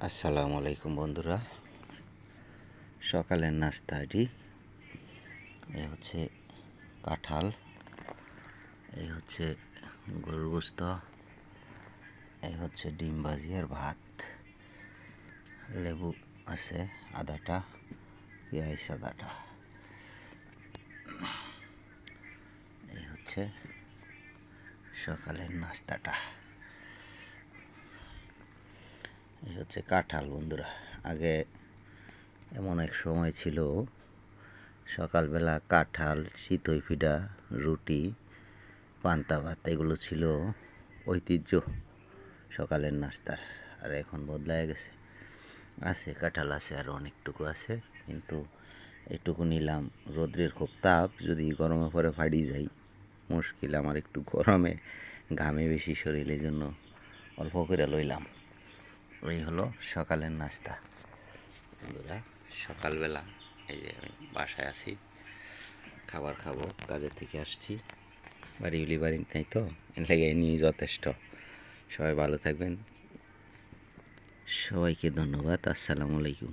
আসসালামু আলাইকুম বন্ধুরা, সকালের নাস্তা এটি। এই হচ্ছে কাঁঠাল, এই হচ্ছে গরুর গোস্ত, এই হচ্ছে ডিম ভাজি আর ভাত, লেবু আছে আদাটা, পেঁয়াজ আদাটা। এই হচ্ছে সকালের নাস্তাটা। এই হচ্ছে কাঁঠাল বন্ধুরা। আগে এমন এক সময় ছিল, সকালবেলা কাঁঠাল, চিতই পিঠা, রুটি, পান্তা ভাত এগুলো ছিল ঐতিহ্য সকালের নাস্তার। আর এখন বদলায় গেছে। আছে কাঁঠাল আছে, আর অনেকটুকু আছে, কিন্তু এইটুকু নিলাম। রোদ্রের খুব তাপ, যদি গরমে পরে ফাড়ি যাই মুশকিল। আমার একটু গরমে ঘামে বেশি শরীর, এই জন্য অল্প করে লইলাম। এই হলো সকালের নাস্তা বন্ধুরা। সকালবেলা এই যে আমি বাসায় আছি, খাবার খাবো, কাজের থেকে আসছি। বাড়ি নেই তো, এর লাগে নিয়ে যথেষ্ট। সবাই ভালো থাকবেন, সবাইকে ধন্যবাদ। আসসালামু আলাইকুম।